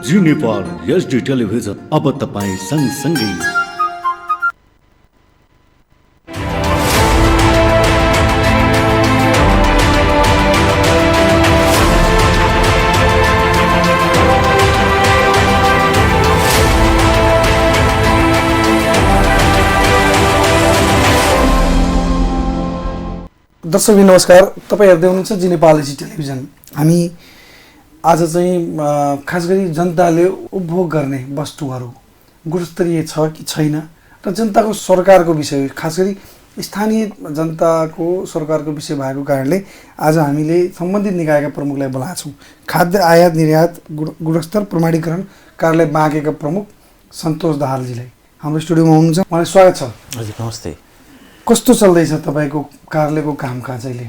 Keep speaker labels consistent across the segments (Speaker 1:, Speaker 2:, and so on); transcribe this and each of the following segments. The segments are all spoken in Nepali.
Speaker 1: जी नेपाल एचडी टेलिभिजन अब तपाईँ सँगसँगै।
Speaker 2: दर्शक नमस्कार, तपाईँ हेर्दै हुनुहुन्छ जी नेपाल एचडी टेलिभिजन। हामी आज चाहिँ खास गरी जनताले उपभोग गर्ने वस्तुहरू गुणस्तरीय छ कि छैन र जनताको सरकारको विषय, खास गरी स्थानीय जनताको सरकारको विषय भएको कारणले आज हामीले सम्बन्धित निकायका प्रमुखलाई बोलाएका छौँ। खाद्य आयात निर्यात गुणस्तर प्रमाणीकरण कार्यालय बाँकेका प्रमुख सन्तोष दाहालजीलाई हाम्रो स्टुडियोमा हुनुहुन्छ, उहाँलाई स्वागत छ।
Speaker 3: हजुर नमस्ते।
Speaker 2: कस्तो चल्दैछ तपाईँको कार्यालयको कामकाज अहिले?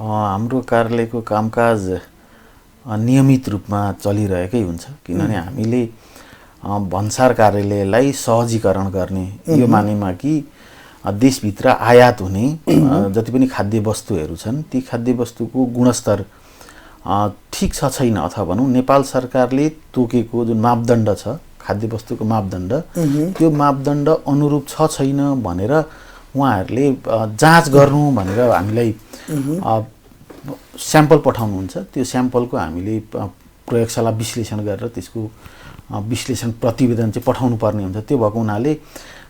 Speaker 3: हाम्रो कार्यालयको कामकाज नियमित रूपमा चलिरहेकै हुन्छ, किनभने हामीले भन्सार कार्यालयलाई सहजीकरण गर्ने यो मानेमा कि देशभित्र आयात हुने जति पनि खाद्य वस्तुहरू छन् ती खाद्य वस्तुको गुणस्तर ठिक छ छैन, अथवा भनौँ नेपाल सरकारले तोकेको जुन मापदण्ड छ खाद्य वस्तुको मापदण्ड, त्यो मापदण्ड अनुरूप छ छैन भनेर उहाँहरूले जाँच गर्नु भनेर हामीलाई स्याम्पल पठाउनुहुन्छ। त्यो स्याम्पलको हामीले प्रयोगशाला विश्लेषण गरेर त्यसको विश्लेषण प्रतिवेदन चाहिँ पठाउनु पर्ने हुन्छ। त्यो भएको हुनाले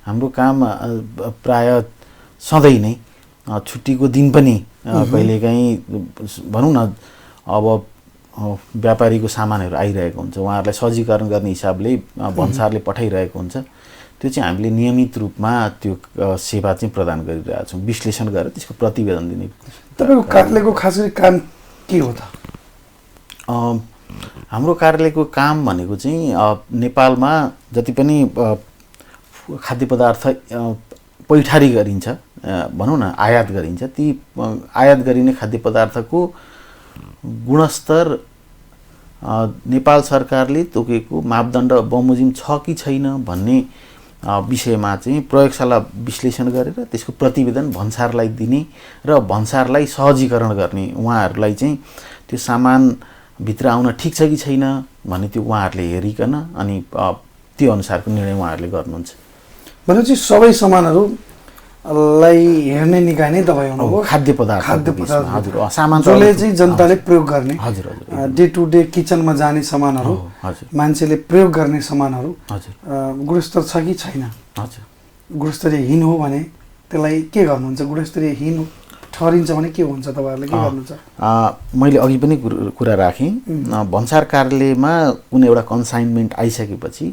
Speaker 3: हाम्रो काम प्राय सधैँ नै छुट्टीको दिन पनि कहिलेकाहीँ भनौँ न अब व्यापारीको सामानहरू आइरहेको हुन्छ, उहाँहरूलाई सहजीकरण गर्ने हिसाबले भन्सारले पठाइरहेको हुन्छ। त्यो चाहिँ हामीले नियमित रूपमा त्यो सेवा चाहिँ प्रदान गरिरहेका छौँ, विश्लेषण गरेर त्यसको प्रतिवेदन दिने।
Speaker 2: तपाईँको कार्यालयको खास गरी काम के हो त?
Speaker 3: हाम्रो कार्यालयको काम भनेको चाहिँ नेपालमा जति पनि खाद्य पदार्थ पैठारी गरिन्छ, भनौँ न आयात गरिन्छ, ती आयात गरिने खाद्य पदार्थको गुणस्तर नेपाल सरकारले तोकेको मापदण्ड बमोजिम छ कि छैन भन्ने विषयमा चाहिँ प्रयोगशाला विश्लेषण गरेर त्यसको प्रतिवेदन भन्सारलाई दिने र भन्सारलाई सहजीकरण गर्ने, उहाँहरूलाई चाहिँ त्यो सामानभित्र आउन ठिक छ कि छैन भन्ने त्यो उहाँहरूले हेरिकन अनि त्यो अनुसारको निर्णय उहाँहरूले गर्नुहुन्छ।
Speaker 2: भनेपछि सबै सामानहरूलाई हेर्ने निकाय नै तपाईँ हुनुभयो?
Speaker 3: खाद्य पदार्थ हजुर, सामान
Speaker 2: जसले चाहिँ जनताले प्रयोग गर्ने,
Speaker 3: हजुर हजुर,
Speaker 2: डे टु डे किचनमा जाने सामानहरू, मान्छेले प्रयोग गर्ने सामानहरू गुणस्तर छ कि छैन?
Speaker 3: हजुर,
Speaker 2: गुणस्तरीयहीन हो भने त्यसलाई के गर्नुहुन्छ? गुणस्तरीयहीन ठहरिन्छ भने के हुन्छ, तपाईँहरूले के गर्नुहुन्छ?
Speaker 3: मैले अघि पनि कुरा राखेँ, भन्सार कार्यालयमा कुनै एउटा कन्साइनमेन्ट आइसकेपछि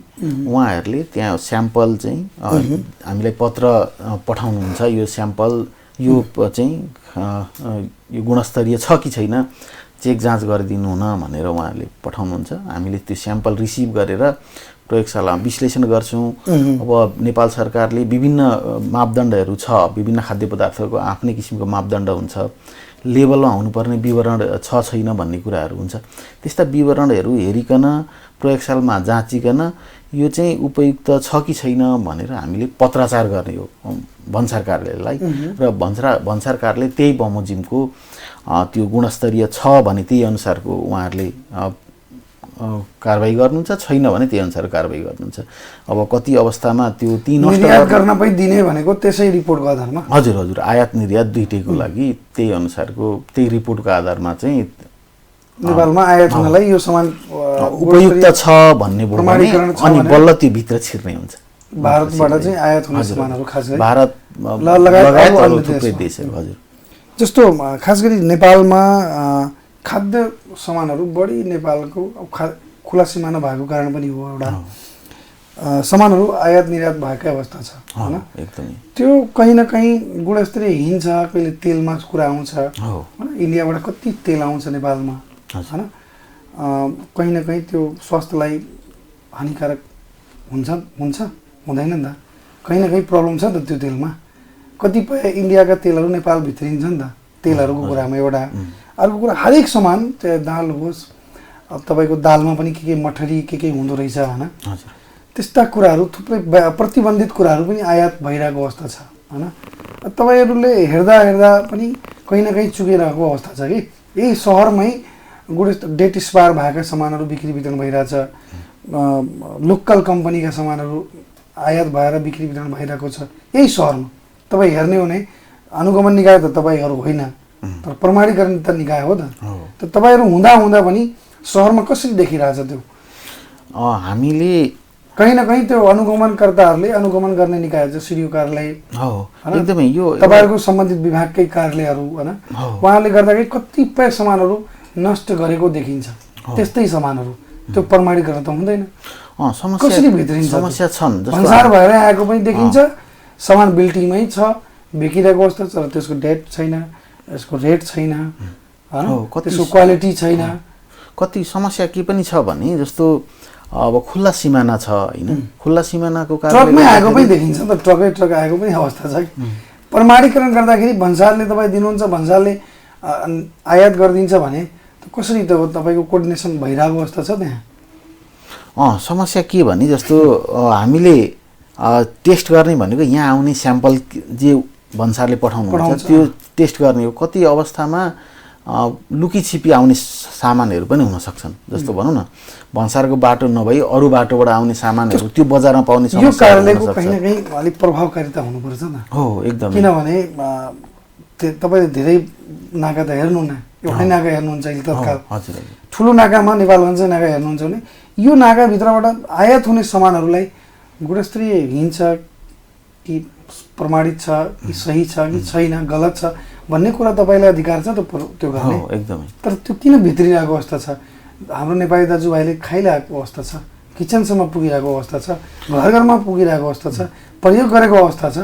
Speaker 3: उहाँहरूले त्यहाँ स्याम्पल चाहिँ हामीलाई पत्र पठाउनुहुन्छ, यो स्याम्पल यो चाहिँ यो गुणस्तरीय छ कि छैन चेक जाँच गरिदिनु हुन भनेर उहाँहरूले पठाउनुहुन्छ। हामीले त्यो स्याम्पल रिसिभ गरेर प्रयोगशालामा विश्लेषण गर्छौँ। अब नेपाल सरकारले विभिन्न मापदण्डहरू छ, विभिन्न खाद्य पदार्थको आफ्नै किसिमको मापदण्ड हुन्छ, लेबलमा हुनुपर्ने विवरण छ छैन भन्ने कुराहरू हुन्छ। त्यस्ता विवरणहरू हेरिकन प्रयोगशालामा जाँचिकन यो चाहिँ उपयुक्त छ कि छैन भनेर हामीले पत्राचार गर्ने हो भन्सार कार्यालयलाई, र भन्सार कार्यालय त्यही बमोजिमको त्यो गुणस्तरीय छ भने त्यही अनुसारको उहाँहरूले कारबाही गर्नुहुन्छ, छैन भने त्यही अनुसार कारबाही गर्नुहुन्छ। अब कति अवस्थामा त्यो
Speaker 2: निर्यात गर्न पनि दिने भनेको त्यसै रिपोर्टको आधारमा?
Speaker 3: हजुर हजुर, आयात निर्यात दुईटैको लागि त्यही अनुसारको त्यही रिपोर्टको आधारमा चाहिँ
Speaker 2: नेपालमा आयात हुनलाई यो सामान
Speaker 3: उपयुक्त छ भन्ने अनि बल्ल त्यो भित्र छिर्ने हुन्छ।
Speaker 2: भारतबाट चाहिँ आयात हुने सामानहरू खास गरी
Speaker 3: भारत
Speaker 2: लगायत
Speaker 3: अरू थुप्रै देशहरू। हजुर,
Speaker 2: जस्तो खास गरी नेपालमा खाद्य सामानहरू बढी नेपालको खुला सिमाना भएको कारण पनि हो, एउटा सामानहरू आयात निर्यात भएकै अवस्था छ हैन?
Speaker 3: एकदमै
Speaker 2: त्यो कहीँ न कहीँ गुणस्तरीयहीन छ। कहिले तेलमा कुरा आउँछ हैन, इन्डियाबाट कति तेल आउँछ नेपालमा हैन, कहीँ न कहीँ त्यो स्वास्थ्यलाई हानिकारक हुन्छ हुँदैन नि त? कहीँ न कहीँ प्रब्लम छ नि त त्यो तेलमा। कतिपय इन्डियाका तेलहरू नेपाल भित्रिन्छ नि त, तेलहरूको कुरामा एउटा। अर्को कुरा, हरेक सामान चाहे दाल होस्, अब तपाईँको दालमा पनि के मठरी के हुँदो रहेछ हैन, त्यस्ता कुराहरू थुप्रै प्रतिबन्धित कुराहरू पनि आयात भइरहेको अवस्था छ हैन। तपाईँहरूले हेर्दा पनि कहीँ न कहीँ चुकिरहेको अवस्था छ कि यही सहरमै गुणस्तर डेट एक्सपायर भएका सामानहरू बिक्री वितरण भइरहेछ, लोकल कम्पनीका सामानहरू आयात भएर बिक्री वितरण भइरहेको छ यही सहरमा। तपाईँ हेर्ने हो भने अनुगमन निकाय त तपाईँहरू होइन, तर प्रमाणीकरण त निकाय हो त तपाईँहरू हुँदा हुँदा पनि सहरमा कसरी देखिरहेछ त्यो?
Speaker 3: हामीले
Speaker 2: कहीँ न कहीँ त्यो अनुगमनकर्ताहरूले अनुगमन गर्ने निकाय चाहिँ सिडिओ कार्यालय
Speaker 3: एकदमै यो
Speaker 2: तपाईँहरूको सम्बन्धित विभागकै कार्यालयहरू होइन, उहाँले गर्दाखेरि कतिपय सामानहरू नष्ट गरेको देखिन्छ। त्यस्तै सामानहरू त्यो प्रमाणीकरण त हुँदैन। कसरी भित्रिन्छ?
Speaker 3: समस्या छन्।
Speaker 2: भन्सार भएर आएको पनि देखिन्छ, सामान बिल्टीमै छ, बिकिरहेको अवस्था छ, तर त्यसको डेट छैन, यसको रेट छैन, त्यसको क्वालिटी छैन।
Speaker 3: कति समस्या के पनि छ भने जस्तो अब खुल्ला सिमाना छ होइन, खुल्ला सिमानाको कारणले
Speaker 2: ट्रकमै आएको पनि देखिन्छ त, ट्रक आएको पनि अवस्था छ। प्रमाणीकरण गर्दाखेरि भन्सारले तपाईँ दिनुहुन्छ, भन्सारले आयात गरिदिन्छ भने कसरी त तपाईँको कोर्डिनेसन भइरहेको अवस्था छ त्यहाँ?
Speaker 3: समस्या के भने जस्तो हामीले टेस्ट गर्ने भनेको यहाँ आउने स्याम्पल जे भन्सारले पठाउनुहुन्छ त्यो टेस्ट गर्ने हो। कति अवस्थामा लुकीछिपी आउने सामानहरू पनि हुन सक्छन्। जस्तो भनौँ न भन्सारको बाटो नभई अरू बाटोबाट आउने सामानहरू त्यो बजारमा पाउने
Speaker 2: यो कारणले कहीँ न कहीँ अलिक प्रभावकारिता हुनुपर्छ नि।
Speaker 3: हो एकदम।
Speaker 2: किनभने तपाईँले धेरै नाका त हेर्नुहुन्न, एउटै नाका हेर्नुहुन्छ अहिले तत्काल। ठुलो नाकामा नेपालगञ्ज नाका हेर्नुहुन्छ भने यो नाकाभित्रबाट आयात हुने सामानहरूलाई गुणस्तरीय हिँड्छ कि प्रमाणित छ कि सही छ कि छैन, गलत छ भन्ने कुरा तपाईँलाई अधिकार छ त्यो गर्ने।
Speaker 3: एकदमै।
Speaker 2: तर त्यो किन भित्रिरहेको अवस्था छ? हाम्रो नेपाली दाजुभाइले खाइरहेको अवस्था छ, किचनसम्म पुगिरहेको अवस्था छ, घर घरमा पुगिरहेको अवस्था छ, प्रयोग गरेको अवस्था छ।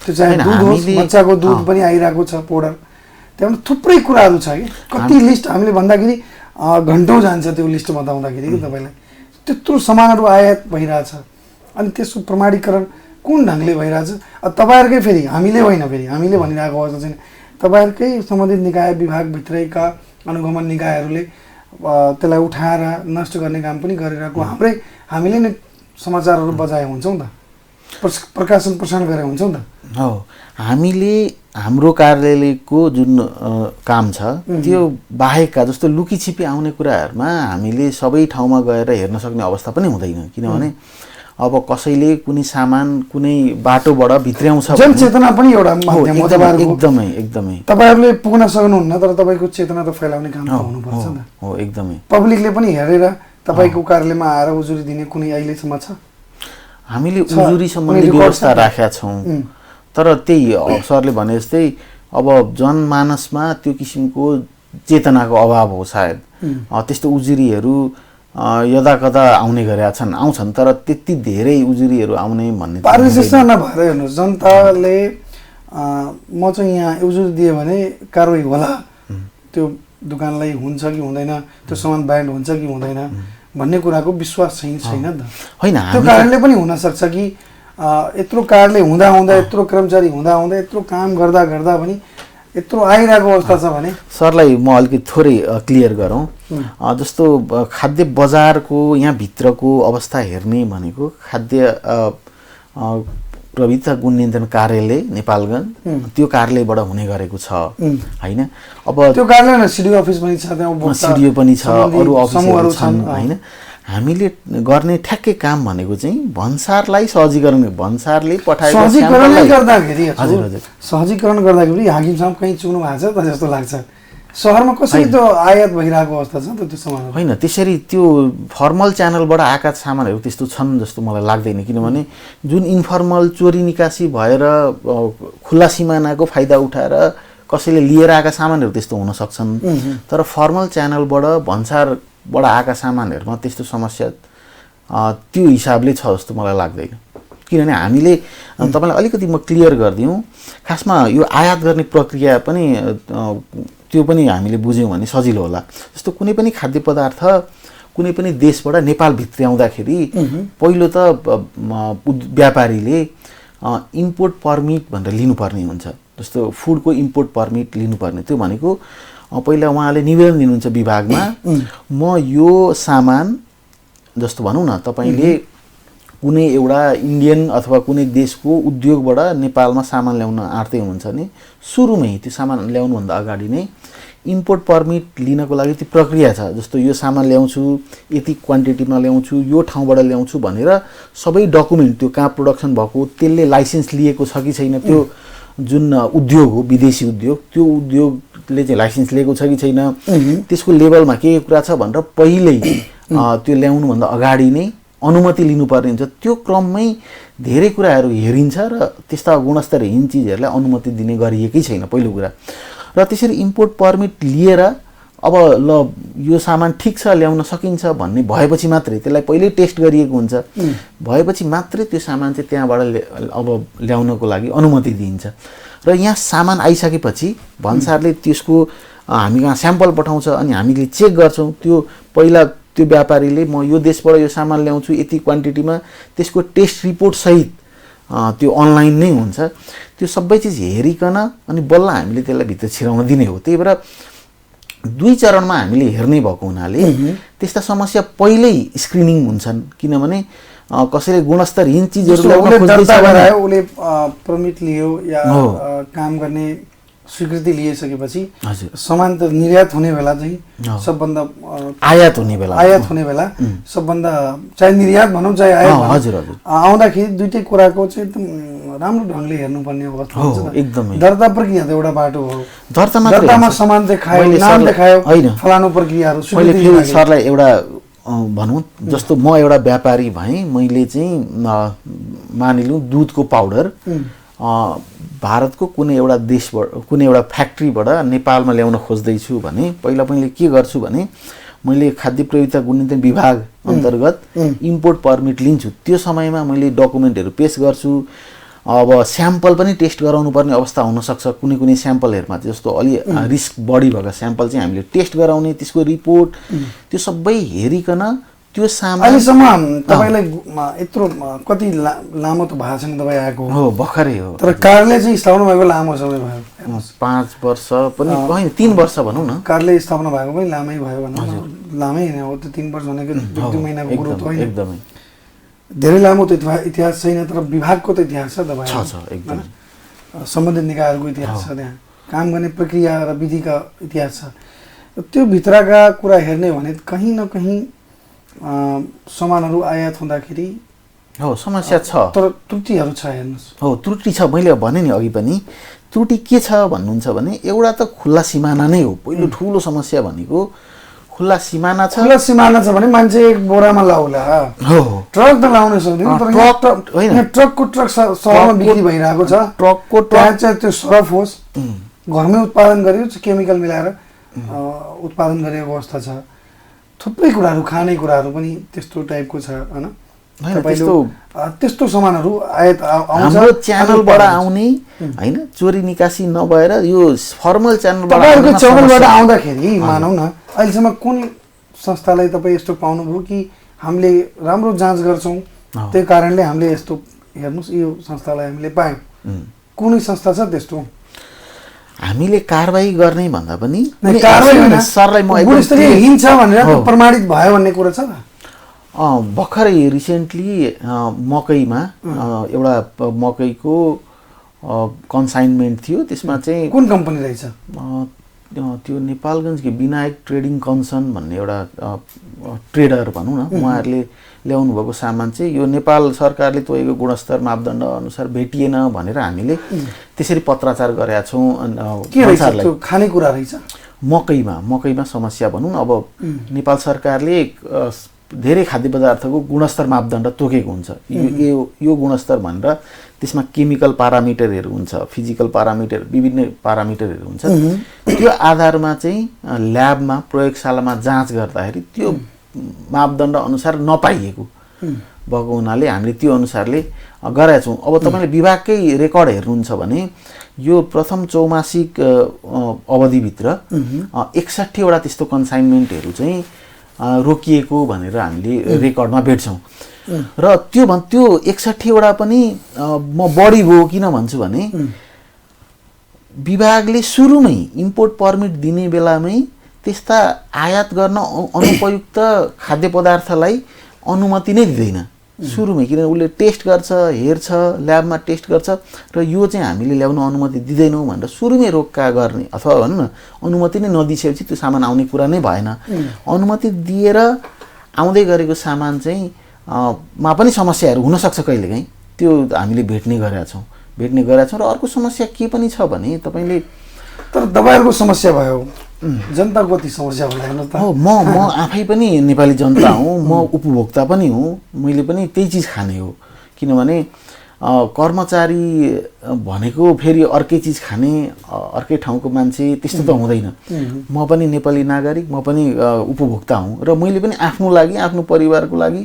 Speaker 2: त्यो चाहे दुध होस्, बच्चाको दुध पनि आइरहेको छ पाउडर। त्यहाँ थुप्रै कुराहरू छ कि कति लिस्ट हामीले भन्दाखेरि घन्टौँ जान्छ त्यो लिस्ट बताउँदाखेरि कि तपाईँलाई। त्यत्रो सामानहरू आयात भइरहेछ अनि त्यसको प्रमाणीकरण कुन ढङ्गले भइरहेछ? तपाईँहरूकै फेरि हामीले होइन, फेरि हामीले भनिरहेको अवस्था छैन, तपाईँहरूकै सम्बन्धित निकाय विभागभित्रैका अनुगमन निकायहरूले त्यसलाई उठाएर नष्ट गर्ने काम पनि गरिरहेको हामीले नै समाचारहरू बजाए हुन्छौँ त, प्रकाशन प्रसारण गरे हुन्छौँ त।
Speaker 3: हो, हामीले हाम्रो कार्यालयको जुन काम छ त्यो बाहेकका जस्तो लुकीछिपी आउने कुराहरूमा हामीले सबै ठाउँमा गएर हेर्न सक्ने अवस्था पनि हुँदैन। किनभने अब कसैले कुनै सामान कुनै बाटोबाट भित्र्याउँछ,
Speaker 2: जनचेतना पनि एउटा माध्यम हो तपाईँहरूको।
Speaker 3: एकदमै एकदमै।
Speaker 2: तपाईँहरूले पुग्न सक्नुहुन्न, तर तपाईँको चेतना त फैलाउने काम त हुनुपर्छ नि।
Speaker 3: हो एकदमै।
Speaker 2: पब्लिकले पनि हेरेर तपाईँको कार्यालयमा आएर उजुरी दिने कुनै अहिलेसम्म छ?
Speaker 3: हामीले उजुरी सम्बन्धी व्यवस्था राखेका छौँ, तर त्यही सरले भने जस्तै अब जनमानसमा त्यो किसिमको चेतनाको अभाव हो सायद। त्यस्तो उजुरीहरू यदाकदा आउने गरेका छन्, आउँछन्, तर त्यति धेरै उजुरीहरू आउने भन्ने
Speaker 2: पारदर्शिता नभएर हेर्नुहोस्, जनताले म चाहिँ यहाँ उजुरी दिएँ भने कारवाही होला, त्यो दोकानलाई हुन्छ कि हुँदैन, त्यो सामान ब्यान्ड हुन्छ कि हुँदैन भन्ने कुराको विश्वास छैन नि त।
Speaker 3: होइन,
Speaker 2: त्यो कारणले पनि हुनसक्छ कि यत्रो कार्यालय हुँदा यत्रो कर्मचारी हुँदा यत्रो काम गर्दा पनि यत्रो आइरहेको अवस्था छ भने।
Speaker 3: सरलाई म अलिकति थोरै क्लियर गरौँ। जस्तो खाद्य बजारको यहाँभित्रको अवस्था हेर्ने भनेको खाद्य प्रविधि गुण नियन्त्रण कार्यालय नेपालगञ्ज त्यो कार्यालयबाट हुने गरेको छ होइन। अब
Speaker 2: त्यो कार्यालय सिडिओ अफिस पनि छ, त्यहाँ
Speaker 3: सिडिओ पनि छ, अरू अफिसहरू छन् होइन। हामीले गर्ने ठ्याक्कै काम भनेको चाहिँ भन्सारलाई सहजीकरण, भन्सारले पठाएको
Speaker 2: सहजीकरण गर्दाखेरि हाकिम साहब कहीँ चुक्नु भएको छ त जस्तो लाग्छ। सहरमा कसरी त्यो आयात भइरहेको अवस्था छ त त्यो सामान?
Speaker 3: होइन, त्यसरी त्यो फर्मल च्यानलबाट आएका सामानहरू त्यस्तो छन् जस्तो मलाई लाग्दैन। किनभने जुन इन्फर्मल चोरी निकासी भएर खुल्ला सिमानाको फाइदा उठाएर कसैले लिएर आएका सामानहरू त्यस्तो हुन सक्छन्, तर फर्मल च्यानलबाट भन्सारबाट आएका सामानहरूमा त्यस्तो समस्या त्यो हिसाबले छ जस्तो मलाई लाग्दैन। किनभने हामीले तपाईँलाई अलिकति म क्लियर गरिदिउँ, खासमा यो आयात गर्ने प्रक्रिया पनि त्यो पनि हामीले बुझ्यौँ भने सजिलो होला। जस्तो कुनै पनि खाद्य पदार्थ कुनै पनि देशबाट नेपाल भित्र्याउँदाखेरि पहिलो त व्यापारीले इम्पोर्ट पर्मिट भनेर लिनुपर्ने हुन्छ। जस्तो फुडको इम्पोर्ट पर्मिट लिनुपर्ने, त्यो भनेको पहिला उहाँले निवेदन दिनुहुन्छ विभागमा, म यो सामान जस्तो भनौँ न तपाईँले कुनै एउटा इन्डियन अथवा कुनै देशको उद्योगबाट नेपालमा सामान ल्याउन आँट्दै हुनुहुन्छ भने सुरुमै त्यो सामान ल्याउनुभन्दा अगाडि नै इम्पोर्ट पर्मिट लिनको लागि ती प्रक्रिया छ। जस्तो यो सामान ल्याउँछु, यति क्वान्टिटीमा ल्याउँछु, यो ठाउँबाट ल्याउँछु भनेर सबै डकुमेन्ट, त्यो कहाँ प्रोडक्सन भएको, त्यसले लाइसेन्स लिएको छ कि छैन, त्यो जुन उद्योग हो विदेशी उद्योग, त्यो उद्योगले चाहिँ लाइसेन्स लिएको छ कि छैन, त्यसको लेभलमा के कुरा छ भनेर पहिल्यै त्यो ल्याउनुभन्दा अगाडि नै अनुमति लिनुपर्ने हुन्छ। त्यो क्रममै धेरै कुराहरू हेरिन्छ र त्यस्ता गुणस्तरहीन चिजहरूलाई अनुमति दिने गरिएकै छैन पहिलो कुरा। र त्यसरी इम्पोर्ट पर्मिट लिएर अब ल यो सामान ठिक छ ल्याउन सकिन्छ भन्ने भएपछि मात्रै, त्यसलाई पहिल्यै टेस्ट गरिएको हुन्छ, भएपछि मात्रै त्यो सामान चाहिँ त्यहाँबाट अब ल्याउनको लागि अनुमति दिइन्छ। र यहाँ सामान आइसकेपछि भन्सारले त्यसको हामी कहाँ स्याम्पल पठाउँछ अनि हामीले चेक गर्छौँ। त्यो पहिला त्यो व्यापारीले म यो देशबाट यो सामान ल्याउँछु यति क्वान्टिटीमा, त्यसको टेस्ट रिपोर्ट सहित त्यो अनलाइन नै हुन्छ। त्यो सबै चिज हेरिकन अनि बल्ल हामीले त्यसलाई भित्र छिराउन दिने हो। त्यही भएर 2 चरणमा हामीले हेर्ने भएको हुनाले त्यस्ता समस्या पहिल्यै स्क्रिनिङ हुन्छन्। किनभने कसैले गुणस्तरहीन चिजहरू ल्याउन खोज्दैछ भने
Speaker 2: उसले पर्मिट लियो या काम गर्ने स्वीकृति लिइसकेपछि सामान त निर्यात हुने बेला चाहिँ सबभन्दा
Speaker 3: आयात हुने बेला
Speaker 2: सबभन्दा चाहे निर्यात भनौँ चाहे आयात भनौँ,
Speaker 3: हजुर हजुर
Speaker 2: आउँदाखेरि दुईटै कुराको चाहिँ एकदम राम्रो ढङ्गले हेर्नुपर्ने अवस्था हुन्छ।
Speaker 3: एकदमै
Speaker 2: दर्ता प्रक्रिया त एउटा बाटो हो,
Speaker 3: दर्तामा
Speaker 2: सामान देखायो, नाम देखायो, फलानु प्रक्रियाहरू।
Speaker 3: मैले सरलाई एउटा भनौँ, जस्तो म एउटा व्यापारी भएँ, मैले चाहिँ मानिलिउँ दुधको पाउडर भारतको कुनै एउटा देशबाट, कुनै एउटा फ्याक्ट्रीबाट नेपालमा ल्याउन खोज्दैछु भने पहिला मैले के गर्छु भने मैले खाद्य प्रयोगिता गुणित विभाग अन्तर्गत इम्पोर्ट पर्मिट लिन्छु। त्यो समयमा मैले डकुमेन्टहरू पेश गर्छु। अब स्याम्पल पनि टेस्ट गराउनु पर्ने अवस्था हुनसक्छ कुनै स्याम्पलहरूमा, जस्तो अलि रिस्क बढी भएको स्याम्पल चाहिँ हामीले टेस्ट गराउने, त्यसको रिपोर्ट त्यो सबै हेरिकन त्यो सामान
Speaker 2: अहिलेसम्म तपाईँलाई यत्रो कति लामो त भएको छैन तपाईँ आएको
Speaker 3: हो, भर्खरै हो।
Speaker 2: तर कार्यालय चाहिँ स्थापना भएको लामो समय भयो,
Speaker 3: 5 वर्ष पनि होइन, 3 वर्ष भनौँ न।
Speaker 2: कार्यालय स्थापना भएको पनि लामै भयो भनौँ न, लामै होइन हो, त्यो 3 वर्ष भनेको 1-2 महिनाको कुरो त होइन,
Speaker 3: एकदमै
Speaker 2: धेरै लामो त इतिहास छैन। तर विभागको त इतिहास छ तपाईँ,
Speaker 3: एकदमै
Speaker 2: सम्बन्धित निकायहरूको इतिहास छ, त्यहाँ काम गर्ने प्रक्रिया र विधिका इतिहास छ। त्यो भित्रका कुरा हेर्ने भने कहीँ न कहीँ सामानहरू आयात हुँदाखेरि
Speaker 3: समस्या छ,
Speaker 2: तर त्रुटिहरू छ। हेर्नुहोस्,
Speaker 3: त्रुटि छ। मैले भने नि अघि पनि, त्रुटि के छ भन्नुहुन्छ भने एउटा त खुल्ला सिमाना नै हो। पहिलो ठुलो समस्या भनेको खुल्ला सिमाना छ।
Speaker 2: खुल्ला सिमाना छ भने मान्छे एक बोरामा लाउला, ट्रक त लाउन सक्दैन, तर ट्रकको ट्रक सहरमा बिक्री भइरहेको छ, ट्रकको ट्रक चाहिँ त्यो सरफ होस्, घरमै उत्पादन गरियो, केमिकल मिलाएर उत्पादन गरेको अवस्था छ। थुप्रै कुराहरू, खाने कुराहरू पनि त्यस्तो टाइपको छ होइन। त्यस्तो सामानहरू आयात आउँछ
Speaker 3: हाम्रो च्यानलबाट आउने होइन, चोरी निकासी नभएर यो फर्मल
Speaker 2: च्यानलबाट आउँदाखेरि मानौँ न, अहिलेसम्म कुन संस्थालाई तपाईँ यस्तो पाउनुभयो कि हामीले राम्रो जाँच गर्छौँ, त्यही कारणले हामीले यस्तो हेर्नुहोस् यो संस्थालाई हामीले पायौँ, कुनै संस्था छ त्यस्तो?
Speaker 3: हामीले कारबाही गर्ने भन्दा पनि
Speaker 2: सरलाई म गुणस्तरीय हिन्छ भनेर प्रमाणित भयो भन्ने कुरा छ।
Speaker 3: भर्खरै रिसेन्टली मकैमा एउटा मकैको कन्साइनमेन्ट थियो, त्यसमा चाहिँ
Speaker 2: कुन कम्पनी रहेछ
Speaker 3: त्यो नेपालगञ्जको विनायक ट्रेडिङ कन्सर्न भन्ने एउटा ट्रेडर भनौँ न, उहाँहरूले ल्याउनु भएको सामान चाहिँ यो नेपाल सरकारले तोकेको गुणस्तर मापदण्ड अनुसार भेटिएन भनेर हामीले त्यसरी पत्राचार गरेका छौँ।
Speaker 2: खानेकुरा रहेछ
Speaker 3: मकैमा समस्या भनौँ न। अब नेपाल सरकारले धेरै खाद्य पदार्थको गुणस्तर मापदण्ड तोकेको हुन्छ, यो गुणस्तर भनेर त्यसमा केमिकल पारामिटरहरू हुन्छ, फिजिकल पारामिटर, विभिन्न पारामिटरहरू हुन्छ। त्यो आधारमा चाहिँ ल्याबमा प्रयोगशालामा जाँच गर्दाखेरि त्यो मापदण्ड अनुसार नपाइएको भएको हुनाले हामीले त्यो अनुसारले गरेका छौँ। अब तपाईँले विभागकै रेकर्ड हेर्नुहुन्छ भने यो प्रथम चौमासिक अवधिभित्र 61 वटा त्यस्तो कन्साइनमेन्टहरू चाहिँ रोकिएको भनेर हामीले रेकर्डमा भेट्छौँ। र त्यो 61 वटा पनि म बढी भयो किन भन्छु भने विभागले सुरुमै इम्पोर्ट पर्मिट दिने बेलामै त्यस्ता आयात गर्न अनुपयुक्त खाद्य पदार्थलाई अनुमति नै दिँदैन। सुरुमै, किनभने उसले टेस्ट गर्छ, हेर्छ, ल्याबमा टेस्ट गर्छ र यो चाहिँ हामीले ल्याउन अनुमति दिँदैनौँ भनेर सुरुमै रोक्का गर्ने, अथवा भनौँ न अनुमति नै नदिइसकेपछि त्यो सामान आउने कुरा नै भएन। अनुमति दिएर आउँदै गरेको सामान चाहिँ मा पनि समस्याहरू हुनसक्छ कहिलेकाहीँ, त्यो हामीले भेट्ने गरेका छौँ र अर्को समस्या के पनि छ भने तपाईँले
Speaker 2: तर दबाईहरूको समस्या भयो, जनताको कति समस्या होला हेर्नु त।
Speaker 3: हो, म आफै पनि नेपाली जनता हुँ, म उपभोक्ता पनि हुँ, मैले पनि त्यही चिज खाने हो। किनभने कर्मचारी भनेको फेरि अर्कै चिज खाने, अर्कै ठाउँको मान्छे त्यस्तो त हुँदैन। म पनि नेपाली नागरिक, म पनि उपभोक्ता हुँ र मैले पनि आफ्नो लागि, आफ्नो परिवारको लागि,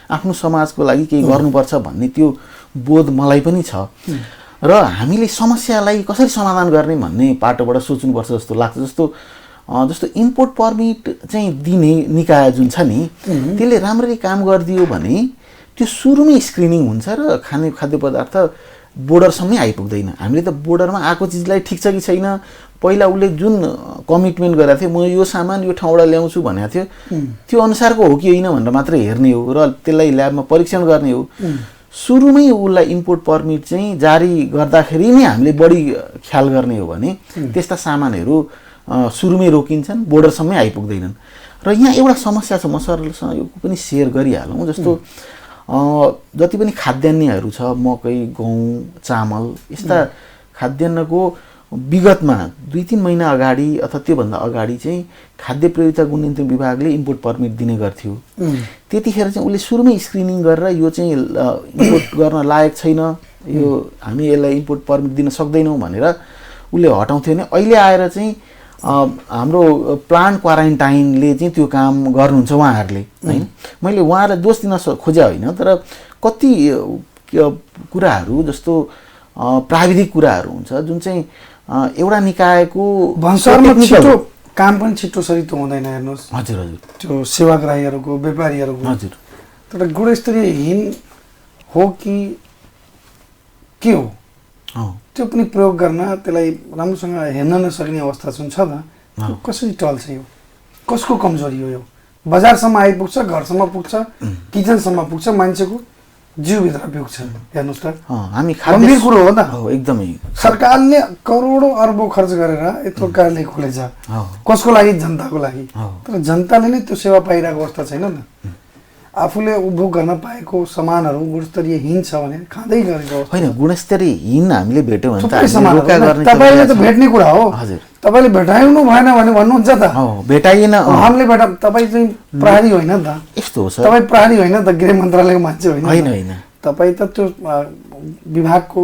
Speaker 3: आफ्नो समाजको लागि केही गर्नुपर्छ भन्ने त्यो बोध मलाई पनि छ। र हामीले समस्यालाई कसरी समाधान गर्ने भन्ने पाटोबाट सोच्नुपर्छ जस्तो लाग्छ। जस्तो इम्पोर्ट पर्मिट चाहिँ दिने निकाय जुन छ नि, त्यसले राम्ररी काम गरिदियो भने त्यो सुरुमै स्क्रिनिङ हुन्छ र खाद्य पदार्थ बोर्डरसम्मै आइपुग्दैन। हामीले त बोर्डरमा आएको चिजलाई ठिक छ कि छैन, पहिला उसले जुन कमिटमेन्ट गरेको थियो, म यो सामान यो ठाउँबाट ल्याउँछु भनेको थियो, त्यो अनुसारको हो कि होइन भनेर मात्रै हेर्ने हो र त्यसलाई ल्याबमा परीक्षण गर्ने हो। सुरुमै उसलाई इम्पोर्ट पर्मिट चाहिँ जारी गर्दाखेरि नै हामीले बढी ख्याल गर्ने हो भने त्यस्ता सामानहरू सुरुमै रोकिन्छन्, बोर्डरसम्मै आइपुग्दैनन्। र यहाँ एउटा समस्या छ, म सरसँग यो पनि सेयर गरिहालौँ। जस्तो जति पनि खाद्यान्नहरू छ, मकै, गहुँ, चामल, यस्ता खाद्यान्नको विगतमा 2-3 महिना अगाडि अथवा त्योभन्दा अगाडि चाहिँ खाद्य प्रयोगिता गुण नियन्त्रण विभागले इम्पोर्ट पर्मिट दिने गर्थ्यो। त्यतिखेर चाहिँ उसले सुरुमै स्क्रिनिङ गरेर यो चाहिँ इम्पोर्ट गर्न लायक छैन, यो हामी यसलाई इम्पोर्ट पर्मिट दिन सक्दैनौँ भनेर उसले हटाउँथ्यो भने अहिले आएर चाहिँ हाम्रो प्लान्ट क्वारेन्टाइनले चाहिँ त्यो काम गर्नुहुन्छ उहाँहरूले, होइन। मैले उहाँलाई दोष दिन खोजेको होइन, तर कति कुराहरू जस्तो प्राविधिक कुराहरू हुन्छ जुन चाहिँ एउटा निकायको
Speaker 2: भन्सारमा छिटो काम पनि छिटो सरितो हुँदैन। हेर्नुहोस्,
Speaker 3: हजुर हजुर,
Speaker 2: त्यो सेवाग्राहीहरूको, व्यापारीहरूको,
Speaker 3: हजुर,
Speaker 2: तर गुणस्तरीयहीन हो कि के हो त्यो पनि प्रयोग गर्न, त्यसलाई राम्रोसँग हेर्न नसक्ने अवस्था छ त। कसरी टल्छ यो? कसको कमजोरी हो यो? बजारसम्म आइपुग्छ, घरसम्म पुग्छ, किचनसम्म पुग्छ, मान्छेको जिउभित्र पुग्छ। हेर्नुहोस् त,
Speaker 3: हामी
Speaker 2: गम्भीर कुरो हो त।
Speaker 3: एकदमै
Speaker 2: सरकारले करोडौँ अर्बौँ खर्च गरेर यत्रो कार्यालय खोलेछ, कसको लागि? जनताको लागि। तर जनताले नै त्यो सेवा पाइरहेको अवस्था छैन नि। आफूले उपभोग गर्न पाएको सामानहरू गुणस्तरीयहीन छ भने खाँदै गरेको
Speaker 3: होइन। गुणस्तरीयहीन हामीले भेट्यौँ भने
Speaker 2: तपाईँले त भेट्ने कुरा हो।
Speaker 3: हजुर,
Speaker 2: तपाईँले भेटाउनु भएन भने भन्नुहुन्छ त
Speaker 3: भेटाइएन,
Speaker 2: हामीले भेटा। तपाईँ चाहिँ प्रहरी होइन नि त,
Speaker 3: यस्तो हो सर।
Speaker 2: तपाईँ प्रहरी होइन त, गृह मन्त्रालयको मान्छे होइन।
Speaker 3: होइन,
Speaker 2: तपाईँ त त्यो विभागको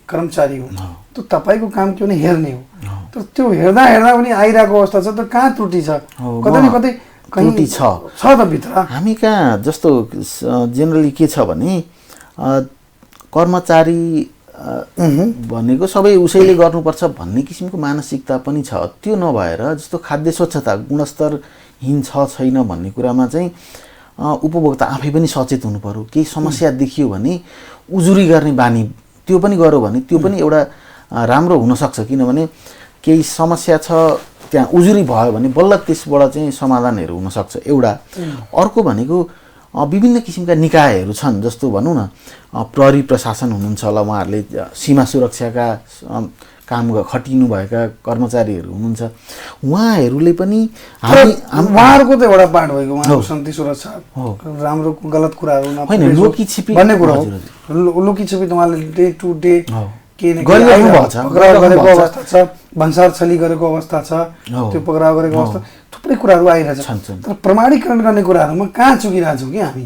Speaker 2: कर्मचारी हो। त्यो तपाईँको काम के भने हेर्ने हो। तर त्यो हेर्दा पनि आइरहेको अवस्था छ, त कहाँ त्रुटि छ? कतै न कतै
Speaker 3: त्रुटि छ
Speaker 2: त भित्र।
Speaker 3: हामी कहाँ जस्तो जेनरली के छ भने कर्मचारी भनेको सबै उसैले गर्नुपर्छ भन्ने किसिमको मानसिकता पनि छ। त्यो नभएर जस्तो खाद्य स्वच्छता गुणस्तरहीन छ छैन भन्ने कुरामा चाहिँ उपभोक्ता आफै पनि सचेत हुनु पर्यो। केही समस्या देखियो भने उजुरी गर्ने बानी त्यो पनि गर्यो भने त्यो पनि एउटा राम्रो हुनसक्छ। किनभने केही समस्या छ त्यहाँ उजुरी भयो भने बल्ल त्यसबाट चाहिँ समाधानहरू हुनसक्छ एउटा। अर्को भनेको विभिन्न किसिमका निकायहरू छन्, जस्तो भनौँ न प्रहरी प्रशासन हुनुहुन्छ होला, उहाँहरूले सीमा सुरक्षाका काम खटिनुभएका कर्मचारीहरू हुनुहुन्छ, उहाँहरूले पनि
Speaker 2: उहाँहरूको त एउटा पार्ट भएको उहाँको शान्ति सुरक्षा राम्रो गलत कुराहरू
Speaker 3: होइन, लोकीछिपी
Speaker 2: भन्ने कुरा हो। लोकीछिपी त उहाँले डे टु डे
Speaker 3: गरिरहेको
Speaker 2: अवस्था छ, भन्सार छली गरेको अवस्था छ, त्यो पक्राउ गरेको अवस्था, थुप्रै कुराहरू आइरहेछ। तर प्रमाणीकरण गर्ने कुराहरूमा कहाँ चुकिरहेछौँ कि हामी?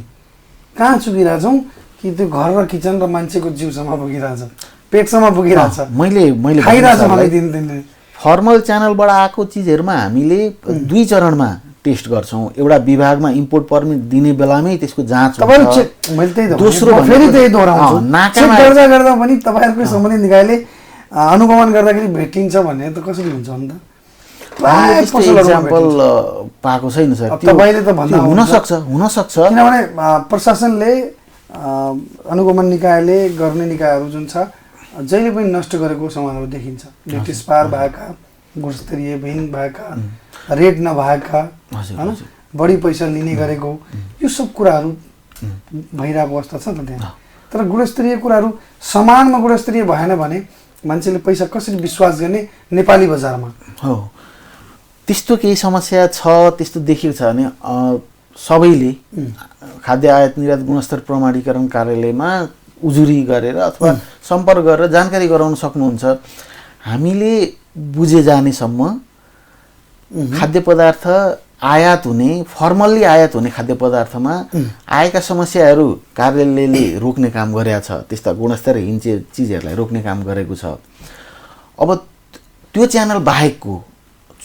Speaker 2: कहाँ चुकिरहेछौँ कि त्यो घर र किचन र मान्छेको जिउसम्म पुगिरहेछ, पेटसम्म पुगिरहेछ,
Speaker 3: मैले
Speaker 2: खाइरहेछौँ हामी दिनदिनै।
Speaker 3: फर्मल च्यानलबाट आएको चिजहरूमा हामीले 2 चरणमा टेस्ट गर्छौँ। एउटा विभागमा इम्पोर्ट पर्मिट दिने बेलामै त्यसको जाँच हुन्छ।
Speaker 2: दोस्रो फेरि त्यही दोहोऱ्याउँछु, गर्दा पनि तपाईँहरूकै सम्बन्धित निकायले अनुगमन गर्दाखेरि भेटिन्छ भन्ने त कसरी हुन्छ अन्त?
Speaker 3: एक्जाम्पल पाएको छैन सर।
Speaker 2: तपाईँले त भन्दा
Speaker 3: हुनसक्छ
Speaker 2: किनभने प्रशासनले अनुगमन निकायले गर्ने निकायहरू जुन छ जहिले पनि नष्ट गरेको सामानहरू देखिन्छ। ब्रिटिस पार भएका, गुणस्तरीयहीन भएका, रेट नभएका, होइन, बढी पैसा लिने गरेको, यो सब कुराहरू भइरहेको अवस्था छ नि त त्यहाँ। तर गुणस्तरीय कुराहरू समानमा गुणस्तरीय भएन भने मान्छेले पैसा कसरी विश्वास गर्ने नेपाली बजारमा?
Speaker 3: हो, त्यस्तो केही समस्या छ त्यस्तो देखिएको छ भने सबैले खाद्य आयात निर्यात गुणस्तर प्रमाणीकरण कार्यालयमा उजुरी गरेर अथवा सम्पर्क गरेर जानकारी गराउन सक्नुहुन्छ। हामीले बुझे जानेसम्म खाद्य पदार्थ आयात हुने, फर्मल्ली आयात हुने खाद्य पदार्थमा आएका समस्याहरू कार्यालयले रोक्ने काम गरेको छ, त्यस्ता गुणस्तरहीन चिजहरूलाई रोक्ने काम गरेको छ। अब त्यो च्यानल बाहेकको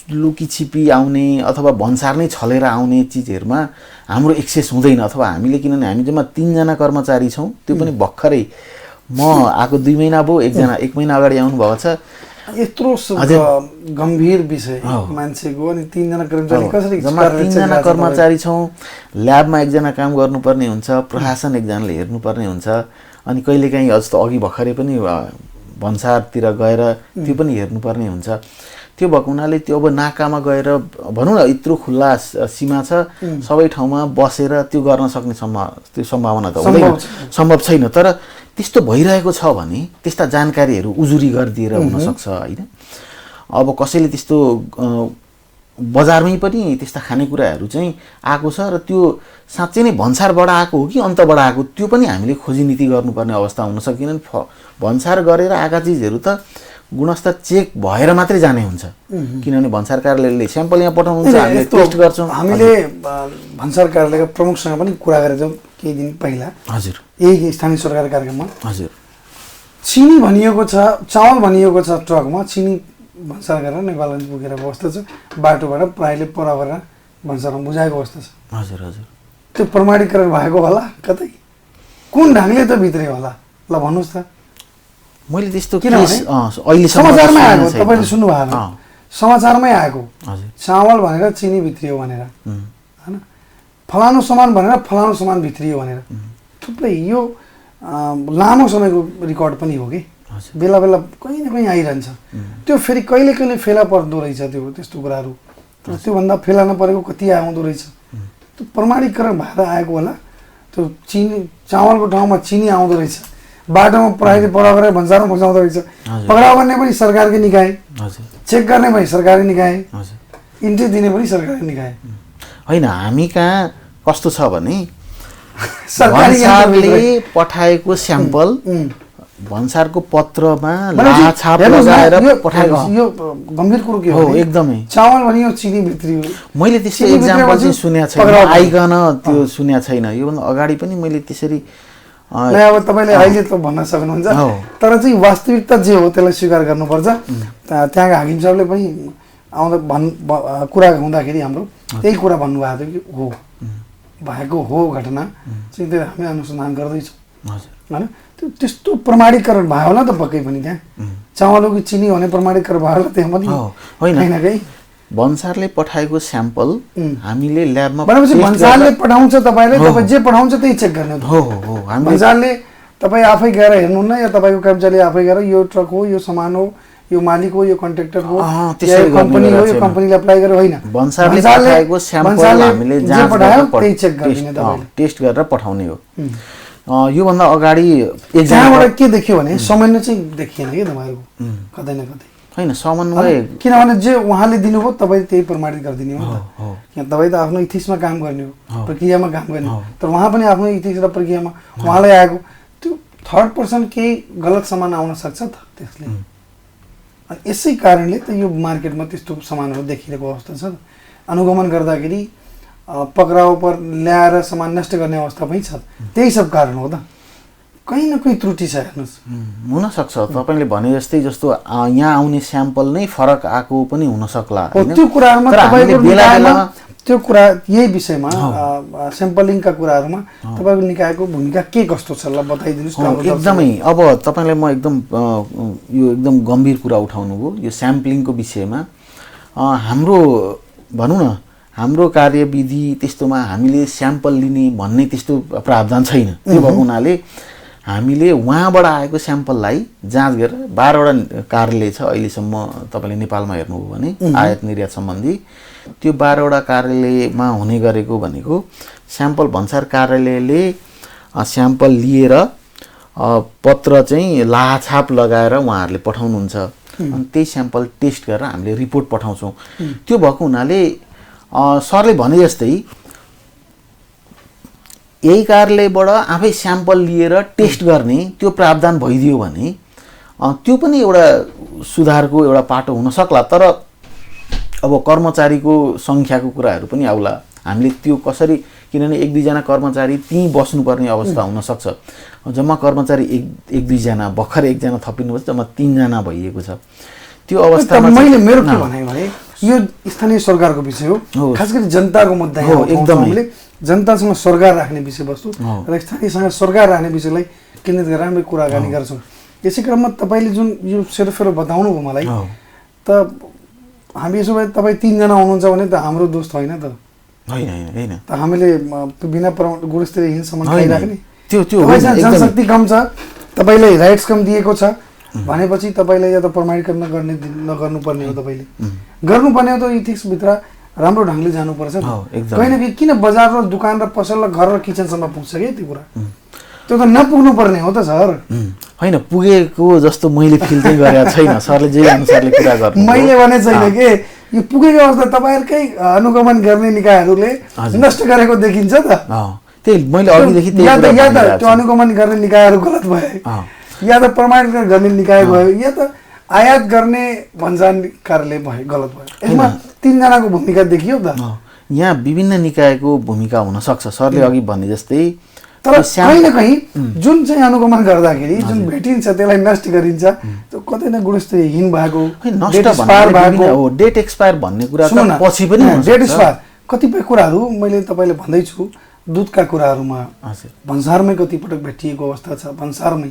Speaker 3: लुकी छिपी आउने अथवा भन्सार नै छलेर आउने चिजहरूमा हाम्रो एक्सेस हुँदैन। अथवा हामीले, किनभने हामी जम्मा 3 जना कर्मचारी छौँ, त्यो पनि भर्खरै म आएको 2 महिना भयो, 1 महिना अगाडि आउनु भएको छ।
Speaker 2: यत्रो गम्भीर विषय मान्छेको, अनि 3 जना कर्मचारी कसरी?
Speaker 3: जम्मा 3 जना कर्मचारी छौँ, ल्याबमा 1 जना काम गर्नुपर्ने हुन्छ, प्रशासन 1 जनाले हेर्नुपर्ने हुन्छ, अनि कहिलेकाहीँ जस्तो अघि भर्खरै पनि भन्सारतिर गएर त्यो पनि हेर्नुपर्ने हुन्छ। त्यो भएको हुनाले त्यो अब नाकामा गएर भनौँ न यत्रो खुल्ला सीमा छ, सबै ठाउँमा बसेर त्यो गर्न सक्ने त्यो सम्भावना त हुँदैन, सम्भव छैन। तर त्यस्तो भइरहेको छ भने त्यस्ता जानकारीहरू उजुरी गरिदिएर हुनसक्छ होइन। अब कसैले त्यस्तो बजारमै पनि त्यस्ता खानेकुराहरू चाहिँ आएको छ र त्यो साँच्चै नै भन्सारबाट आएको हो कि अन्तबाट आएको, त्यो पनि हामीले खोजी नीति गर्नुपर्ने अवस्था हुनसक्छ। किनभने भन्सार गरेर आएका चिजहरू त गुणस्तर चेक भएर मात्रै जाने हुन्छ, किनभने भन्सार कार्यालयले स्याम्पल यहाँ पठाउनुहुन्छ, हामीले टेस्ट गर्छौँ।
Speaker 2: हामीले भन्सार कार्यालयका प्रमुखसँग पनि कुरा गरेका छौँ केही दिन पहिला।
Speaker 3: हजुर,
Speaker 2: यही स्थानीय सरकार कार्यक्रममा।
Speaker 3: हजुर,
Speaker 2: चिनी भनिएको छ, चामल भनिएको छ ट्रकमा, चिनी भन्सार गरेर नेपालगञ्ज पुगेर अवस्था छ, बाटोबाट प्रायले पर गरेर भन्सारमा बुझाएको अवस्था छ।
Speaker 3: हजुर, हजुर,
Speaker 2: त्यो प्रमाणीकरण भएको होला कतै? कुन ढङ्गले त भित्रै होला? ल भन्नुहोस् त।
Speaker 3: मैले त्यस्तो
Speaker 2: अहिले समाचारमै आएको, तपाईँले सुन्नुभएको, समाचारमै आएको चामल भनेर चिनी भित्रियो भनेर होइन, फलानु सामान भनेर फलानु सामान भित्रियो भनेर थुप्रै यो लामो समयको रेकर्ड पनि हो कि बेला बेला कहीँ न कहीँ आइरहन्छ। त्यो फेरि कहिले कहिले फेला पर्दो रहेछ त्यो त्यस्तो कुराहरू, त्योभन्दा फेला नपरेको कति आउँदो रहेछ। त्यो प्रमाणीकरण भएर आएको होला। त्यो चिनी चामलको ठाउँमा चिनी आउँदो रहेछ, बाटोमा प्रहरीले पक्राउ गरेर भन्सारमा फसाउँदो रहेछ। पक्राउ गर्ने पनि सरकारकै निकाय, चेक गर्ने पनि सरकारी निकाय, इन्ट्री दिने पनि सरकारी निकाय
Speaker 3: होइन। हामी कहाँ कस्तो छ भने भन्सारले पठाएको स्याम्पल भन्सारको पत्रमा छाप लगाएर पठाएको।
Speaker 2: यो गम्भीर कुरो के हो?
Speaker 3: एकदमै
Speaker 2: चामल भनियो चिनी भित्रियो।
Speaker 3: मैले त्यस्तो एक्जाम्पल चाहिँ सुनेको छैन, आइकन त्यो सुनेको छैन। योभन्दा अगाडि पनि मैले त्यसरी
Speaker 2: अब तपाईँले अहिले त भन्न सक्नुहुन्छ, तर चाहिँ वास्तविकता जे हो त्यसलाई स्वीकार गर्नुपर्छ। त्यहाँका हाकिम साहबले पनि आउँदा कुरा हुँदाखेरि हाम्रो त्यही कुरा भन्नुभएको थियो कि हो भएको हो घटना चाहिँ त्यो हामी अनुसन्धान गर्दैछौँ होइन। त्यो त्यस्तो प्रमाणीकरण भयो होला त पक्कै पनि त्यहाँ चामल हो कि चिनी भने प्रमाणीकरण भयो होला त्यहाँ पनि होइन। कहीँ
Speaker 3: भन्सारले पठाएको स्याम्पल हामीले ल्याबमा
Speaker 2: भनेपछि भन्सारले पठाउँछ, तपाईँले तपाईँ जे पठाउँछ त्यही चेक गर्ने
Speaker 3: हो। हो,
Speaker 2: भन्सारले तपाईँ आफै गएर हेर्नुहुन्न या तपाईँको कर्मचारीले आफै गएर यो ट्रक हो, यो सामान हो, यो मालिक हो, यो कन्ट्र्याक्टर हो, कम्पनी हो, यो कम्पनीले अप्लाई गरेर होइन।
Speaker 3: भन्सारले पठाएको स्याम्पल हामीले जाँच गरेर
Speaker 2: त्यही चेक गर्ने तपाईँले
Speaker 3: टेस्ट गरेर पठाउने हो। योभन्दा अगाडि
Speaker 2: त्यहाँबाट के देखियो भने समन्वय चाहिँ देखिएन कि तपाईँहरूको कतै न कतै
Speaker 3: होइन समन्वय,
Speaker 2: किनभने जे उहाँले दिनुभयो तपाईँ त्यही प्रमाणित गरिदिने हो नि त। तपाईँ त आफ्नो इथिक्समा काम गर्ने हो, प्रक्रियामा काम गर्ने हो, तर उहाँ पनि आफ्नो इथिक्स र प्रक्रियामा उहाँलाई आएको त्यो थर्ड पर्सन केही गलत सामान आउन सक्छ त त्यसले। अनि यसै कारणले त यो मार्केटमा त्यस्तो सामानहरू देखिरहेको अवस्था छ। अनुगमन गर्दाखेरि पक्राउ पर ल्याएर सामान नष्ट गर्ने अवस्था पनि छ। त्यही सब कारण हो त, कहीँ न कहीँ त्रुटि छ हेर्नुहोस्।
Speaker 3: हुनसक्छ तपाईँले भने जस्तै जस्तो यहाँ आउने स्याम्पल नै फरक आएको पनि हुनसक्ला।
Speaker 2: त्यो कुराहरूमा तपाईँको निकायमा त्यो कुरा यही विषयमा स्याम्पलिङका कुराहरूमा तपाईँको निकायको भूमिका के कस्तो छ ल बताइदिनुहोस् न।
Speaker 3: एकदमै अब तपाईँलाई म एकदम यो एकदम गम्भीर कुरा उठाउनु भयो यो स्याम्पलिङको विषयमा। हाम्रो भनौँ न हाम्रो कार्यविधि त्यस्तोमा हामीले स्याम्पल लिने भन्ने त्यस्तो प्रावधान छैन। त्यो भएको हुनाले हामीले उहाँबाट आएको स्याम्पललाई जाँच गरेर 12वटा कार्यालय छ अहिलेसम्म तपाईँले नेपालमा हेर्नुभयो भने आयात निर्यात सम्बन्धी त्यो 12वटा कार्यालयमा हुने गरेको भनेको स्याम्पल भन्सार कार्यालयले स्याम्पल लिएर पत्र चाहिँ लाछाप लगाएर उहाँहरूले पठाउनुहुन्छ अनि त्यही स्याम्पल टेस्ट गरेर हामीले रिपोर्ट पठाउँछौँ। त्यो भएको हुनाले सरले भने जस्तै यही कार्यालयबाट आफै स्याम्पल लिएर टेस्ट गर्ने त्यो प्रावधान भइदियो भने त्यो पनि एउटा सुधारको एउटा पाटो हुन सक्ला। तर अब कर्मचारीको सङ्ख्याको कुराहरू पनि आउला। हामीले त्यो कसरी, किनभने 1-2 जना कर्मचारी त्यहीँ बस्नुपर्ने अवस्था हुनसक्छ। जम्मा कर्मचारी 1-2 जना, भर्खर 1 जना थपिनुपर्छ, जम्मा 3 जना भइएको छ। त्यो अवस्थामा
Speaker 2: मैले मेरो के भनाइ भने यो स्थानीय सरकारको विषय हो, खास गरी जनताको मुद्दा हो। एकदम हामीले जनतासँग सरकार राख्ने विषयवस्तु र स्थानीयसँग सरकार राख्ने विषयलाई केन्द्रित गरेर राम्रै कुराकानी गर्छौँ। यसै क्रममा तपाईँले जुन यो सेरोफेरो बताउनु भयो मलाई, त हामी यसो भए तपाईँ 3 जना हुनुहुन्छ भने त हाम्रो दोष होइन त?
Speaker 3: होइन
Speaker 2: त हामीले बिना गुणस्तरीयहीनसम्म खाइराख्ने?
Speaker 3: त्यो
Speaker 2: तपाईँसँग जनशक्ति कम छ, तपाईँले राइट्स कम दिएको छ भनेपछि तपाईँले या त प्रमाणीकरण नगर्नुपर्ने हो। तपाईँले गर्नुपर्ने हो त इथिक्सभित्र राम्रो ढङ्गले जानुपर्छ नि। कहीँ न कहीँ किन बजार र दुकान र पसल र घर र किचनसम्म पुग्छ कि त्यो कुरा? त्यो त नपुग्नु पर्ने हो त सर।
Speaker 3: होइन, पुगेको जस्तो मैले फिल चाहिँ गरेको छैन। सरले जे अनुसारले कुरा गर्नु,
Speaker 2: मैले भने छैन कि यो पुगेको अवस्था तपाईँहरूकै अनुगमन गर्ने निकायहरूले नष्ट गरेको देखिन्छ त।
Speaker 3: त्यही मैले अघिदेखि
Speaker 2: या त त्यो अनुगमन गर्ने निकायहरू गलत भए, या त प्रमाणीकरण गर्ने निकाय भयो, या त आयात गर्ने भन्सार कार्यालय भयो, गलत भयो। यसमा 3 जनाको भूमिका देखियो त।
Speaker 3: यहाँ विभिन्न निकायको भूमिका हुन सक्छ। सरले अघि भने जस्तै
Speaker 2: तर कहीँ न कहीँ जुन चाहिँ अनुगमन गर्दाखेरि जुन भेटिन्छ त्यसलाई नष्ट गरिन्छ, त्यो कतै न गुणस्तरीयहीन भएको,
Speaker 3: डेट एक्सपायर भन्ने कुरा त पछि पनि
Speaker 2: डेट एक्सपायर कतिपय कुराहरू मैले तपाईँले भन्दैछु। दुधका कुराहरूमा भन्सारमै कतिपटक भेटिएको अवस्था छ। भन्सारमै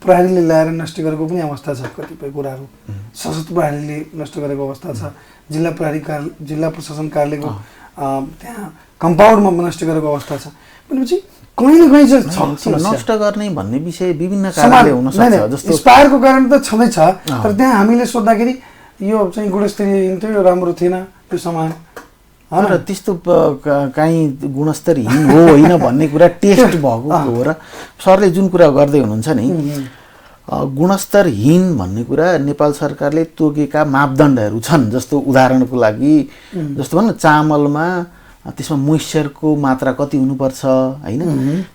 Speaker 2: प्रहरीले ल्याएर नष्ट गरेको पनि अवस्था छ। कतिपय कुराहरू सशस्त्र प्रहरीले नष्ट गरेको अवस्था छ। जिल्ला प्रशासन कार्यालयको त्यहाँ कम्पाउन्डमा नष्ट गरेको अवस्था छ। भनेपछि कहीँ न कहीँ चाहिँ
Speaker 3: नष्ट गर्ने भन्ने विषय विभिन्न कारणले हुन सक्छ। जस्तो
Speaker 2: एक्सपायरको कारण त छँदैछ, तर त्यहाँ हामीले सोद्धाखेरि यो चाहिँ गुणस्तरीयहीन थियो, यो राम्रो थिएन त्यो सामान,
Speaker 3: र त्यस्तो काहीँ गुणस्तरहीन हो होइन भन्ने कुरा टेस्ट भएको हो। र सरले जुन कुरा गर्दै हुनुहुन्छ नि, गुणस्तरहीन भन्ने कुरा नेपाल सरकारले तोकेका मापदण्डहरू छन्। जस्तो उदाहरणको लागि जस्तो भनौँ न, चामलमा त्यसमा मोइस्चरको मात्रा कति हुनुपर्छ होइन,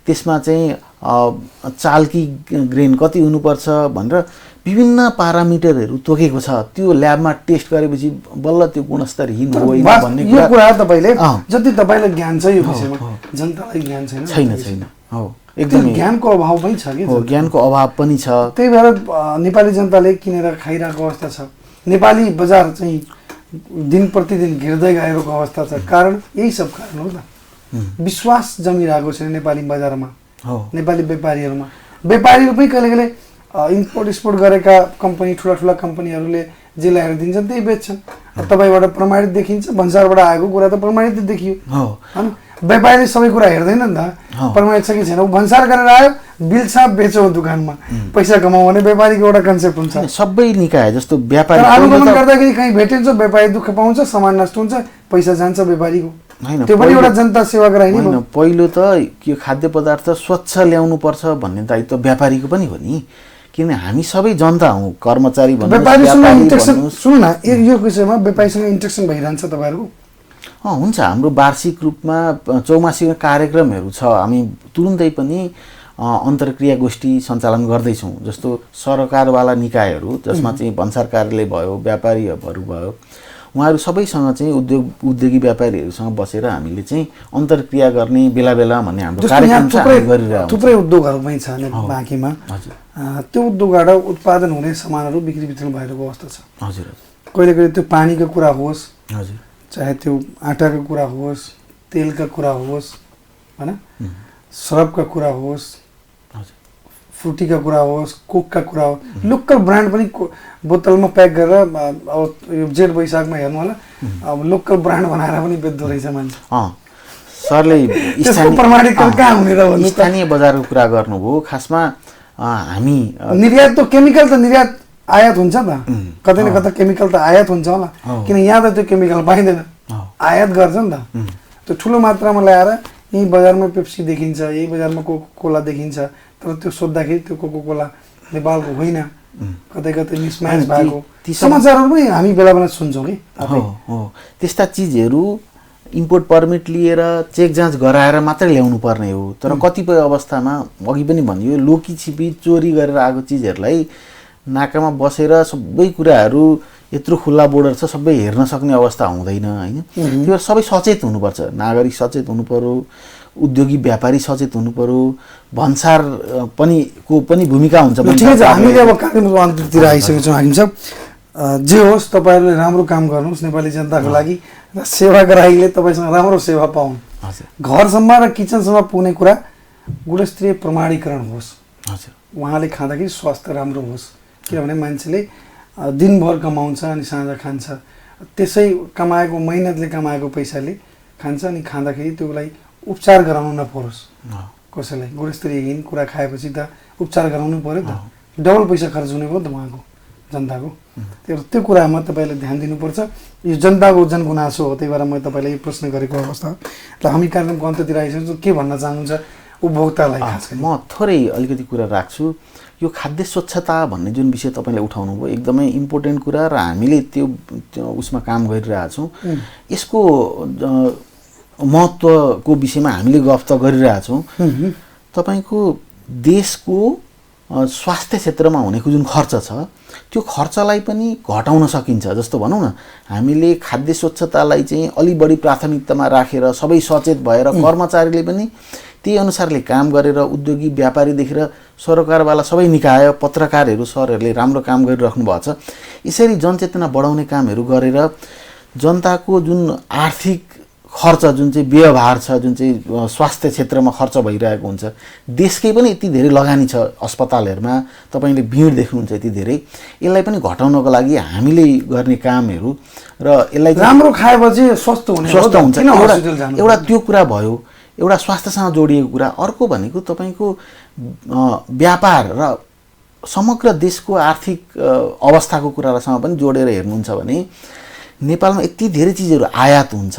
Speaker 3: त्यसमा चाहिँ चाल्की ग्रेन कति हुनुपर्छ भनेर विभिन्न पारामिटरहरू तोकेको छ। त्यो ल्याबमा टेस्ट गरेपछि बल्ल त्यो गुणस्तरहीन हो होइन भन्ने
Speaker 2: कुरा तपाईँले जति तपाईँलाई ज्ञान छ यो विषयमा, जनतालाई ज्ञान छैन।
Speaker 3: हो, एकदमै
Speaker 2: ज्ञानको अभाव पनि छ कि?
Speaker 3: ज्ञानको अभाव पनि छ।
Speaker 2: त्यही भएर नेपाली जनताले किनेर खाइरहेको अवस्था छ। नेपाली बजार चाहिँ दिन प्रतिदिन घिर्दै गएको अवस्था छ। कारण यही सब कारण हो त। विश्वास जमिरहेको छैन नेपाली बजारमा, नेपाली व्यापारीहरूमा। व्यापारीहरू पनि कहिले कहिले इम्पोर्ट एक्सपोर्ट गरेका कम्पनी, ठुला कम्पनीहरूले जे ल्याएर दिन्छन् त्यही बेच्छन्। तपाईँबाट प्रमाणित देखिन्छ, भन्सारबाट आएको कुरा त प्रमाणित देखियो होइन। व्यापारीले सबै कुरा हेर्दैन नि त, प्रमाणित छ कि छैन। ऊ भन्सार गरेर आयो, बिल छाप बेच्यो दोकानमा, पैसा कमाऊ भने व्यापारीको एउटा कन्सेप्ट हुन्छ।
Speaker 3: सबै निकाय जस्तो व्यापारी
Speaker 2: अनुगमन गर्दाखेरि कहीँ भेटिन्छ, व्यापारी दुःख पाउँछ, सामान नष्ट हुन्छ, पैसा जान्छ व्यापारीको। त्यो पनि एउटा जनता सेवाग्राही नै हो।
Speaker 3: पहिलो त यो खाद्य पदार्थ स्वच्छ ल्याउनु पर्छ भन्ने दायित्व व्यापारीको पनि हो नि, किनभने हामी सबै जनता हौँ, कर्मचारी
Speaker 2: भन्नु। सुन्नु न, यो विषयमा व्यापारीसँग इन्ट्रेक्सन भइरहन्छ तपाईँहरूको?
Speaker 3: हुन्छ। हाम्रो वार्षिक रूपमा चौमासिक कार्यक्रमहरू छ। हामी तुरुन्तै पनि अन्तर्क्रिया गोष्ठी सञ्चालन गर्दैछौँ। जस्तो सरकारवाला निकायहरू जसमा चाहिँ भन्सार कार्यालय भयो, व्यापारीहरू भयो, उहाँहरू सबैसँग चाहिँ उद्योगी व्यापारीहरूसँग बसेर हामीले चाहिँ अन्तर्क्रिया गर्ने बेला भन्ने हाम्रो कार्यक्रम गरिरहेको।
Speaker 2: थुप्रै उद्योगहरू पनि छ बाँकीमा। त्यो उद्योगबाट उत्पादन हुने सामानहरू बिक्री वितरण भइरहेको अवस्था छ।
Speaker 3: हजुर।
Speaker 2: कहिले कहिले त्यो पानीको कुरा होस्,
Speaker 3: हजुर,
Speaker 2: चाहे त्यो आटाको कुरा होस्, तेलका कुरा होस् होइन, सरबका कुरा होस्, फ्रुटीका कुरा होस्, कोकका कुरा होस्, लोकल ब्रान्ड पनि बोतलमा प्याक गरेर अब यो जेठ वैशाखमा हेर्नु होला, अब लोकल ब्रान्ड बनाएर पनि बेच्दो रहेछ मान्छे।
Speaker 3: सरले
Speaker 2: प्रमाणीकरण कहाँ हुने त भन्नु?
Speaker 3: स्थानीय बजारको कुरा गर्नुभयो। खासमा हामी
Speaker 2: निर्यात त केमिकल त निर्यात आयात हुन्छ त, कतै न कतै केमिकल त आयात हुन्छ होला, किन यहाँ त त्यो केमिकल पाइँदैन। आयात गर्छ नि त। त्यो ठुलो मात्रामा ल्याएर यही बजारमा पेप्सी देखिन्छ, यही बजारमा कोका-कोला देखिन्छ, तर त्यो सोद्धाखेरि त्यो कोका-कोला नेपालको होइन, कतै कतै मिसम्याच भएको समाचारहरू पनि हामी बेला बेला सुन्छौँ कि।
Speaker 3: हो, त्यस्ता चिजहरू इम्पोर्ट पर्मिट लिएर चेक जाँच गराएर मात्रै ल्याउनु पर्ने हो। तर कतिपय अवस्थामा अघि पनि भनियो लोकी छिपी चोरी गरेर आएको चिजहरूलाई नाकामा बसेर सबै कुराहरू यत्रो खुल्ला बोर्डर छ, सबै हेर्न सक्ने अवस्था हुँदैन होइन। त्यही भएर सबै सचेत हुनुपर्छ, नागरिक सचेत हुनु पर्यो, उद्योगी व्यापारी सचेत हुनु पर्यो, भन्सार को पनि भूमिका हुन्छ।
Speaker 2: ठिकै छ, हामीले अब कार्यक्रमको अन्ततिर आइसकेका छौँ हाकिम साहब। जे होस् तपाईँहरूले राम्रो काम गर्नुहोस् नेपाली जनताको लागि र सेवाग्राहीले तपाईँसँग राम्रो सेवा पाउन्। घरसम्म र किचनसम्म पुग्ने कुरा गुणस्तरीय प्रमाणीकरण होस्। उहाँले खाँदाखेरि स्वास्थ्य राम्रो होस्, किनभने मान्छेले दिनभर कमाउँछ अनि साँझ खान्छ, त्यसै कमाएको मेहनतले कमाएको पैसाले खान्छ अनि खाँदाखेरि त्योलाई उपचार गराउनु नपरोस् कसैलाई। गुणस्तरीयहीन कुरा खाएपछि त उपचार गराउनु पर्यो त, डबल पैसा खर्च हुने भयो त उहाँको जनताको। त्यो कुरामा तपाईँले ध्यान दिनुपर्छ। यो जनताको जनगुनासो हो, त्यही भएर मैले तपाईँलाई यो प्रश्न गरेको अवस्था र हामी कार्यक्रमको अन्ततिर आइसकेको छौँ। के भन्न चाहनुहुन्छ उपभोक्तालाई?
Speaker 3: म थोरै अलिकति कुरा राख्छु। यो खाद्य स्वच्छता भन्ने जुन विषय तपाईँले उठाउनु भयो एकदमै इम्पोर्टेन्ट कुरा र हामीले त्यो उसमा काम गरिरहेछौँ। यसको महत्त्वको विषयमा हामीले गफ त गरिरहेछौँ। तपाईँको देशको स्वास्थ्य क्षेत्रमा हुनेको जुन खर्च छ त्यो खर्चलाई पनि घटाउन सकिन्छ। जस्तो भनौँ न, हामीले खाद्य स्वच्छतालाई चाहिँ अलि बढी प्राथमिकतामा राखेर सबै सचेत भएर कर्मचारीले पनि त्यही अनुसारले काम गरेर उद्योगी व्यापारीदेखि र सरकारवाला सबै निकाय पत्रकारहरू सरहरूले राम्रो काम गरिराख्नु भएको छ। यसरी जनचेतना बढाउने कामहरू गरेर जनताको जुन आर्थिक खर्च जुन चाहिँ व्यवहार छ, जुन चाहिँ स्वास्थ्य क्षेत्रमा खर्च भइरहेको हुन्छ, देशकै पनि यति धेरै लगानी छ अस्पतालहरूमा, तपाईँले भिड देख्नुहुन्छ यति धेरै। यसलाई पनि घटाउनको लागि हामीले गर्ने कामहरू र यसलाई
Speaker 2: राम्रो खाएपछि स्वस्थ हुन्छ
Speaker 3: एउटा त्यो कुरा भयो, एउटा स्वास्थ्यसँग जोडिएको कुरा। अर्को भनेको तपाईँको व्यापार र समग्र देशको आर्थिक अवस्थाको कुरासँग पनि जोडेर हेर्नुहुन्छ भने नेपालमा यति धेरै चिजहरू आयात हुन्छ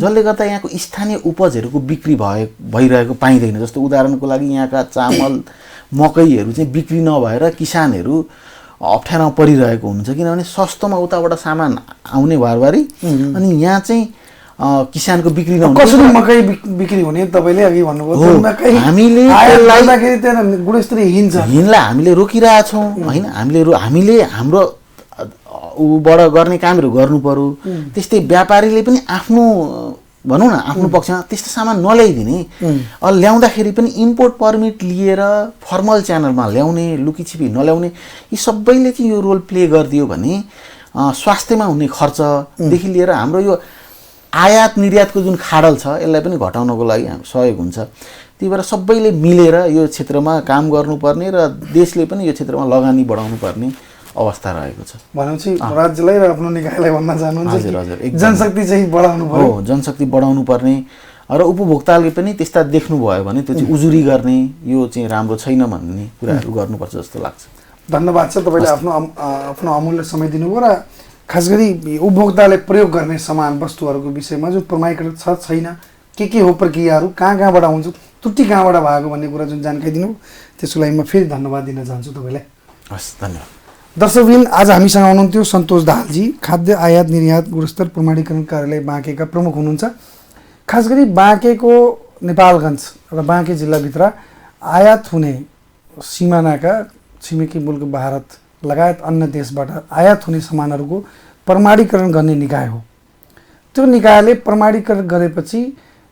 Speaker 3: जसले गर्दा यहाँको स्थानीय उपजहरूको बिक्री भइरहेको पाइँदैन। जस्तो उदाहरणको लागि यहाँका चामल मकैहरू चाहिँ बिक्री नभएर किसानहरू अप्ठ्यारोमा परिरहेको हुन्छ, किनभने सस्तोमा उताबाट सामान आउने वारवारी अनि यहाँ चाहिँ किसानको बिक्री नहुने।
Speaker 2: कसरी मकै बिक्री हुने तपाईले अघि भन्नुभयो,
Speaker 3: हामीले
Speaker 2: गुणस्तरीयहीनलाई
Speaker 3: हामीले रोकिरहेछौँ होइन। हामीले हाम्रो बाट गर्ने कामहरू गर्नु पर्यो। त्यस्तै व्यापारीले पनि आफ्नो भनौँ न आफ्नो पक्षमा त्यस्तो सामान नल्याइदिने, ल्याउँदाखेरि पनि इम्पोर्ट पर्मिट लिएर फर्मल च्यानलमा ल्याउने, लुकीछिपी नल्याउने, यी सबैले चाहिँ यो रोल प्ले गरिदियो भने स्वास्थ्यमा हुने खर्चदेखि लिएर हाम्रो यो आयात निर्यातको जुन खाडल छ यसलाई पनि घटाउनको लागि सहयोग हुन्छ। त्यही भएर सबैले मिलेर यो क्षेत्रमा काम गर्नुपर्ने र देशले पनि यो क्षेत्रमा लगानी बढाउनु पर्ने अवस्था रहेको छ।
Speaker 2: भनेपछि राज्यलाई र आफ्नो निकायलाई भन्न चाहनुहुन्छ?
Speaker 3: हजुर,
Speaker 2: जनशक्ति चाहिँ बढाउनु पर्यो।
Speaker 3: हो, जनशक्ति बढाउनु पर्ने र उपभोक्ताले पनि त्यस्ता देख्नुभयो भने त्यो चाहिँ उजुरी गर्ने, यो चाहिँ राम्रो छैन भन्ने कुराहरू गर्नुपर्छ जस्तो लाग्छ।
Speaker 2: धन्यवाद छ, तपाईँले आफ्नो अमूल्य समय दिनुभयो र खास गरी उपभोक्ताले प्रयोग गर्ने सामान वस्तुहरूको विषयमा जुन प्रमाणीकरण छ छैन, के हो प्रक्रियाहरू, कहाँबाट हुन्छ, त्रुटि कहाँबाट भएको भन्ने कुरा जुन जानकारी दिनुभयो त्यसको लागि म फेरि धन्यवाद दिन चाहन्छु तपाईँलाई।
Speaker 3: हस्, धन्यवाद।
Speaker 2: दर्शकवृन्द, आज हामीसँग हुनुहुन्थ्यो सन्तोष दाहालजी, खाद्य आयात निर्यात गुणस्तर प्रमाणीकरण कार्यालय बाँकेका प्रमुख हुनुहुन्छ। खास गरी बाँकेको नेपालगञ्ज र बाँके जिल्लाभित्र आयात हुने सिमानाका छिमेकी मुलुक भारत लगायत अन्य देशबाट आयात हुने सामानहरूको प्रमाणीकरण गर्ने निकाय हो। त्यो निकायले प्रमाणीकरण गरेपछि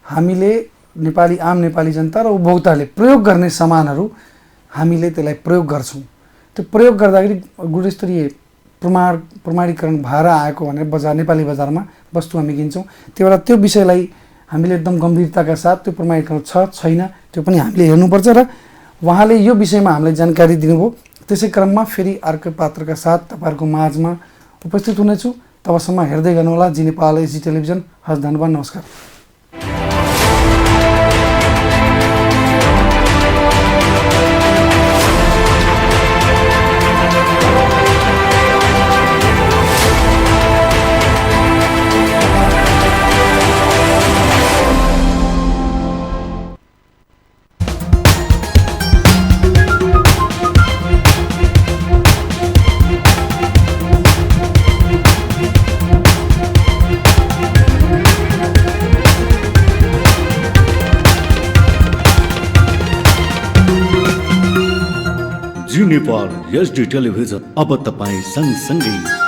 Speaker 2: हामीले आम नेपाली जनता र उपभोक्ताले प्रयोग गर्ने सामानहरू हामीले त्यसलाई प्रयोग गर्छौँ। त्यो प्रयोग गर्दाखेरि गुणस्तरीय प्रमाणीकरण भएर आएको भनेर नेपाली बजारमा वस्तु हामी किन्छौँ। त्यही भएर त्यो विषयलाई हामीले एकदम गम्भीरताका साथ त्यो प्रमाणीकरण छ छैन त्यो पनि हामीले हेर्नुपर्छ र उहाँले यो विषयमा हामीलाई जानकारी दिनुभयो। त्यसै क्रममा फेरि अर्को पात्रका साथ तपाईँहरूको माझमा उपस्थित हुनेछु। तबसम्म हेर्दै गर्नुहोला जी नेपाल एसडी टेलिभिजन। हस्, धन्यवाद, नमस्कार।
Speaker 1: जी नेपाल एचडी टेलिभिजन अब तपाईँ सँगसँगै